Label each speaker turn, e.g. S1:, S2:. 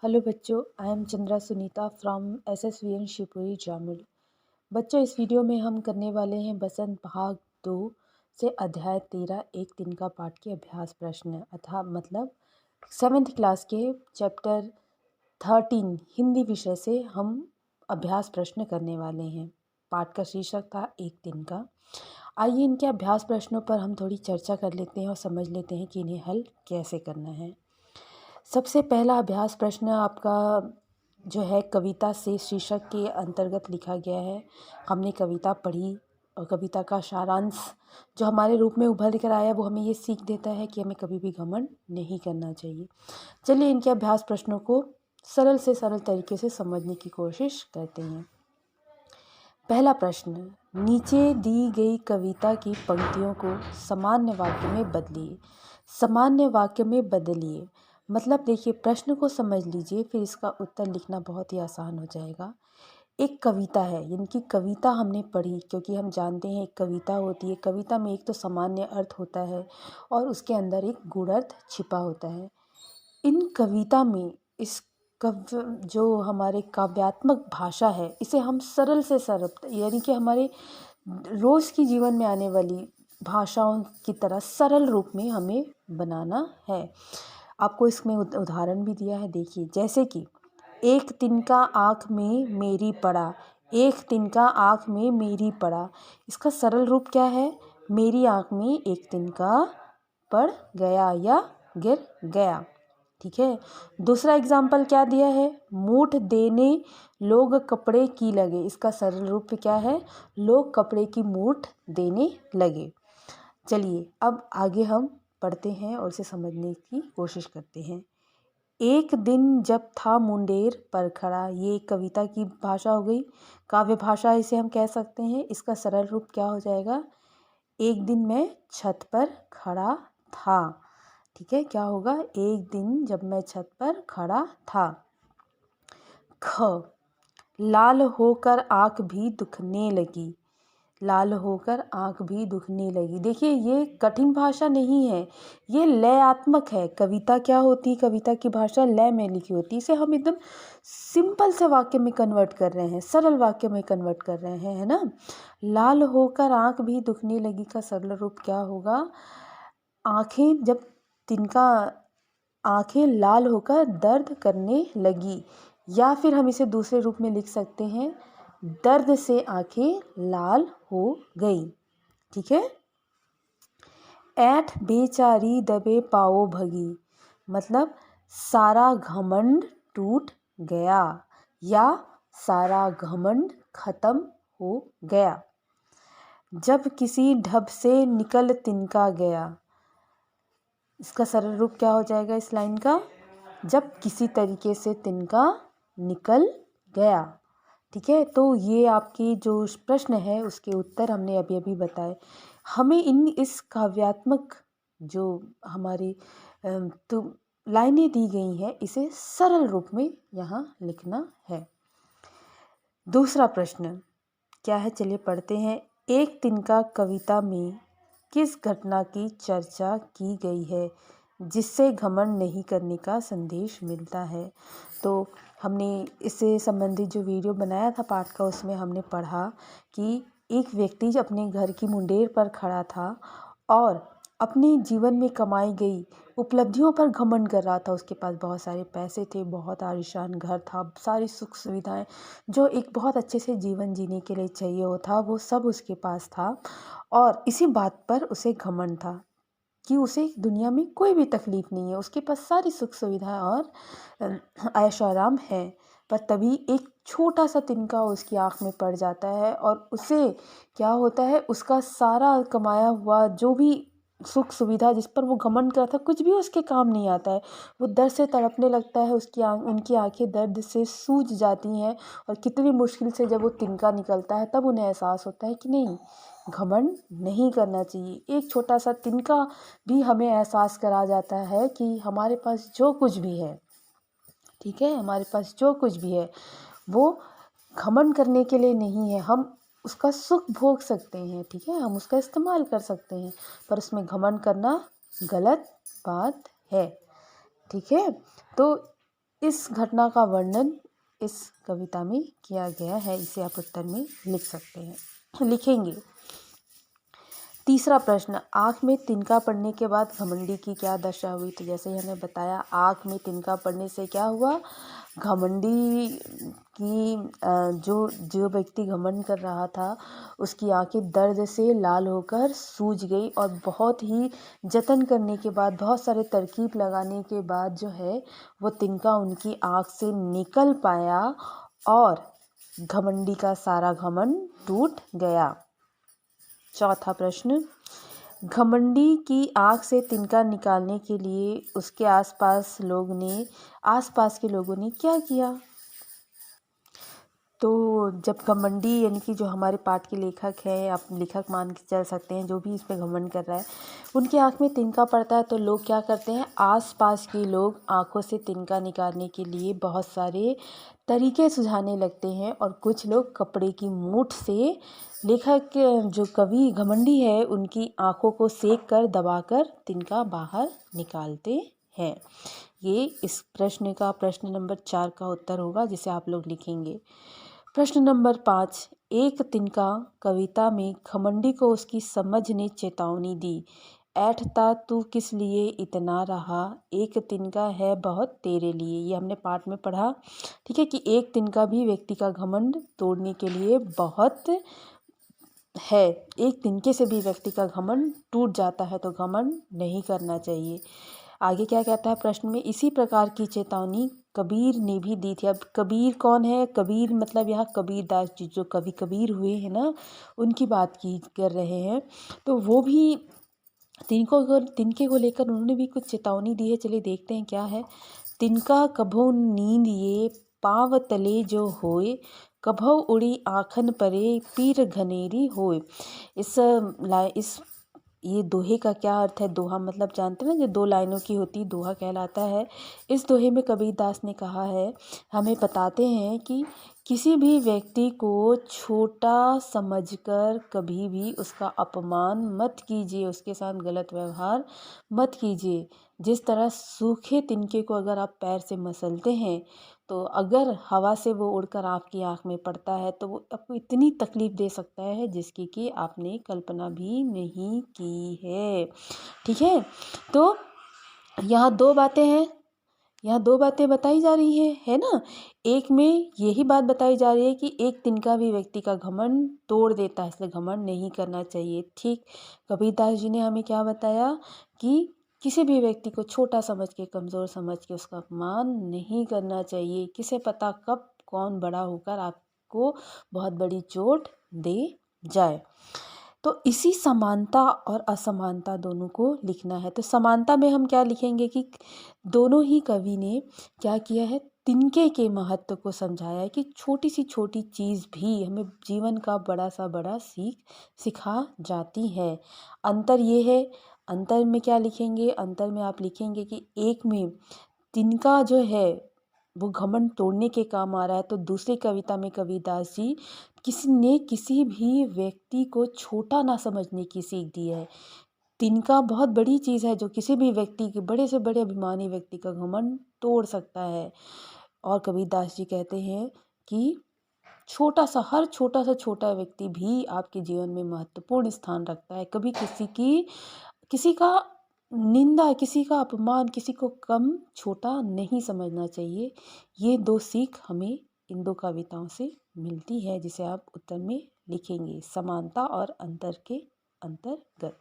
S1: Hello बच्चों, I am Chandra Sunita from SSVN Shivpuri Jamul. बच्चों, इस वीडियो में हम करने वाले हैं बसंत भाग 2 से अध्याय 13 एक दिन का पाठ के अभ्यास प्रश्न अथा मतलब 7th क्लास के चैप्टर 13 हिंदी विषय से हम अभ्यास प्रश्न करने वाले हैं। पाठ का शीर्षक था एक दिन का। आइए इनके अभ्यास प्रश्नों पर हम थोड़ी चर्चा कर लेते हैं और समझ लेते हैं कि इन्हें हल कैसे करना है। सबसे पहला अभ्यास प्रश्न आपका जो है कविता से शीर्षक के अंतर्गत लिखा गया है। हमने कविता पढ़ी और कविता का सारांश जो हमारे रूप में उभर कर आया वो हमें ये सीख देता है कि हमें कभी भी घमंड नहीं करना चाहिए। चलिए इनके अभ्यास प्रश्नों को सरल से सरल तरीके से समझने की कोशिश करते हैं। पहला प्रश्न, नीचे दी गई कविता की पंक्तियों को सामान्य वाक्य में बदलिए। सामान्य वाक्य में बदलिए मतलब देखिए, प्रश्न को समझ लीजिए, फिर इसका उत्तर लिखना बहुत ही आसान हो जाएगा। एक कविता है, यानी कि कविता हमने पढ़ी, क्योंकि हम जानते हैं एक कविता होती है। कविता में एक तो सामान्य अर्थ होता है और उसके अंदर एक गूढ़ अर्थ छिपा होता है। इन कविता में इस कव्य जो हमारे काव्यात्मक भाषा है, इसे हम सरल से सरल, यानी कि हमारे रोज़ की जीवन में आने वाली भाषाओं की तरह सरल रूप में हमें बनाना है। आपको इसमें उदाहरण भी दिया है, देखिए, जैसे कि एक तिनका आँख में मेरी पड़ा। एक तिनका आँख में मेरी पड़ा, इसका सरल रूप क्या है? मेरी आँख में एक तिनका पड़ गया या गिर गया। ठीक है। दूसरा एग्जाम्पल क्या दिया है? मूठ देने लोग कपड़े की लगे, इसका सरल रूप क्या है? लोग कपड़े की मूठ देने लगे। चलिए अब आगे हम पढ़ते हैं और इसे समझने की कोशिश करते हैं। एक दिन जब था मुंडेर पर खड़ा, ये कविता की भाषा हो गई, काव्य भाषा इसे हम कह सकते हैं। इसका सरल रूप क्या हो जाएगा? एक दिन मैं छत पर खड़ा था। ठीक है, क्या होगा? एक दिन जब मैं छत पर खड़ा था। ख, लाल होकर आँख भी दुखने लगी। लाल होकर आँख भी दुखने लगी। देखिए, ये कठिन भाषा नहीं है, ये लयात्मक है। कविता क्या होती है? कविता की भाषा लय में लिखी होती है। इसे हम एकदम सिंपल से वाक्य में कन्वर्ट कर रहे हैं, सरल वाक्य में कन्वर्ट कर रहे हैं, है ना। लाल होकर आँख भी दुखने लगी का सरल रूप क्या होगा? आँखें जब तिनका आँखें लाल होकर दर्द करने लगी, या फिर हम इसे दूसरे रूप में लिख सकते हैं, दर्द से आँखें लाल हो गई। ठीक है। ऐठ बेचारी दबे पाओ भगी, मतलब सारा घमंड टूट गया या सारा घमंड खत्म हो गया। जब किसी ढब से निकल तिनका गया, इसका सरल रूप क्या हो जाएगा इस लाइन का? जब किसी तरीके से तिनका निकल गया। ठीक है, तो ये आपकी जो प्रश्न है उसके उत्तर हमने अभी अभी बताए। हमें इस काव्यात्मक जो हमारी तो लाइनें दी गई हैं, इसे सरल रूप में यहाँ लिखना है। दूसरा प्रश्न क्या है? चलिए पढ़ते हैं। एक तिनका कविता में किस घटना की चर्चा की गई है जिससे घमंड नहीं करने का संदेश मिलता है? तो हमने इससे संबंधित जो वीडियो बनाया था पाठ का, उसमें हमने पढ़ा कि एक व्यक्ति अपने घर की मुंडेर पर खड़ा था और अपने जीवन में कमाई गई उपलब्धियों पर घमंड कर रहा था। उसके पास बहुत सारे पैसे थे, बहुत आलीशान घर था, सारी सुख सुविधाएं जो एक बहुत अच्छे से जीवन जीने के लिए चाहिए होता, वो सब उसके पास था। और इसी बात पर उसे घमंड था कि उसे दुनिया में कोई भी तकलीफ़ नहीं है, उसके पास सारी सुख सुविधाएं और ऐश आराम है। पर तभी एक छोटा सा तिनका उसकी आँख में पड़ जाता है और उसे क्या होता है, उसका सारा कमाया हुआ जो भी सुख सुविधा जिस पर वो घमंड करता था, कुछ भी उसके काम नहीं आता है। वो दर्द से तड़पने लगता है, उनकी आंखें दर्द से सूज जाती हैं और कितनी मुश्किल से जब वो तिनका निकलता है तब उन्हें एहसास होता है कि नहीं, घमंड नहीं करना चाहिए। एक छोटा सा तिनका भी हमें एहसास करा जाता है कि हमारे पास जो कुछ भी है, ठीक है, हमारे पास जो कुछ भी है वो घमंड करने के लिए नहीं है। हम उसका सुख भोग सकते हैं, ठीक है, हम उसका इस्तेमाल कर सकते हैं, पर उसमें घमंड करना गलत बात है। ठीक है, तो इस घटना का वर्णन इस कविता में किया गया है, इसे आप उत्तर में लिख सकते हैं, लिखेंगे। तीसरा प्रश्न, आँख में तिनका पड़ने के बाद घमंडी की क्या दशा हुई? तो जैसे ही हमने बताया, आँख में तिनका पड़ने से क्या हुआ, घमंडी की जो जो व्यक्ति घमंड कर रहा था उसकी आंखें दर्द से लाल होकर सूज गई और बहुत ही जतन करने के बाद, बहुत सारे तरकीब लगाने के बाद जो है वो तिनका उनकी आँख से निकल पाया और घमंडी का सारा घमंड टूट गया। चौथा प्रश्न, घमंडी की आँख से तिनका निकालने के लिए उसके आसपास के लोगों ने क्या किया? तो जब घमंडी यानी कि जो हमारे पाठ के लेखक हैं, आप लेखक मान के चल सकते हैं, जो भी इस पे घमंड कर रहा है, उनकी आँख में तिनका पड़ता है तो लोग क्या करते हैं, आसपास के लोग आँखों से तिनका निकालने के लिए बहुत सारे तरीके सुझाने लगते हैं और कुछ लोग कपड़े की मूठ से लेखक जो कवि घमंडी है उनकी आँखों को सेक कर दबाकर तिनका बाहर निकालते हैं। ये इस प्रश्न का प्रश्न नंबर 4 का उत्तर होगा, जिसे आप लोग लिखेंगे। प्रश्न नंबर 5, एक तिनका कविता में घमंडी को उसकी समझ ने चेतावनी दी। ऐठता तू किस लिए इतना रहा, एक तिनका है बहुत तेरे लिए। ये हमने पाठ में पढ़ा, ठीक है, कि एक तिनका भी व्यक्ति का घमंड तोड़ने के लिए बहुत है। एक तिनके से भी व्यक्ति का घमंड टूट जाता है, तो घमंड नहीं करना चाहिए। आगे क्या कहता है प्रश्न में, इसी प्रकार की चेतावनी कबीर ने भी दी थी। अब कबीर कौन है? कबीर मतलब यहाँ कबीरदास जी, जो कवि कबीर हुए हैं ना, उनकी बात की कर रहे हैं। तो वो भी तिनके को लेकर उन्होंने भी कुछ चेतावनी दी है। चलिए देखते हैं क्या है। तिनका कभो नींद ये पाँव तले जो होए, कभो उड़ी आँखन परे पीर घनेरी होए। इस ये दोहे का क्या अर्थ है? दोहा मतलब जानते हैं ना, जो 2 लाइनों की होती दोहा कहलाता है। इस दोहे में कबीरदास ने कहा है, हमें बताते हैं कि किसी भी व्यक्ति को छोटा समझकर कभी भी उसका अपमान मत कीजिए, उसके साथ गलत व्यवहार मत कीजिए। जिस तरह सूखे तिनके को अगर आप पैर से मसलते हैं, तो अगर हवा से वो उड़कर आपकी आँख में पड़ता है तो वो आपको इतनी तकलीफ़ दे सकता है जिसकी कि आपने कल्पना भी नहीं की है। ठीक है? तो यहाँ 2 बातें हैं, यहाँ 2 बातें बताई जा रही हैं, है ना? एक में यही बात बताई जा रही है कि एक तिनका भी व्यक्ति का घमंड तोड़ देता है, इसलिए घमंड नहीं करना चाहिए। ठीक, कबीरदास जी ने हमें क्या बताया कि किसी भी व्यक्ति को छोटा समझ के, कमज़ोर समझ के उसका अपमान नहीं करना चाहिए। किसे पता कब कौन बड़ा होकर आपको बहुत बड़ी चोट दे जाए। तो इसी समानता और असमानता दोनों को लिखना है। तो समानता में हम क्या लिखेंगे कि दोनों ही कवि ने क्या किया है, तिनके के महत्व को समझाया है कि छोटी सी छोटी चीज़ भी हमें जीवन का बड़ा सा बड़ा सिखा जाती है। अंतर ये है, अंतर में क्या लिखेंगे, अंतर में आप लिखेंगे कि एक में तिनका जो है वो घमंड तोड़ने के काम आ रहा है, तो दूसरी कविता में कबीरदास जी किसी भी व्यक्ति को छोटा ना समझने की सीख दी है। तिनका बहुत बड़ी चीज़ है जो किसी भी व्यक्ति के, बड़े से बड़े अभिमानी व्यक्ति का घमंड तोड़ सकता है। और कबीरदास जी कहते हैं कि हर छोटा सा छोटा व्यक्ति भी आपके जीवन में महत्वपूर्ण स्थान रखता है। कभी किसी का निंदा, किसी का अपमान, किसी को कम छोटा नहीं समझना चाहिए। ये 2 सीख हमें इन 2 कविताओं से मिलती है, जिसे आप उत्तर में लिखेंगे समानता और अंतर के अंतर्गत।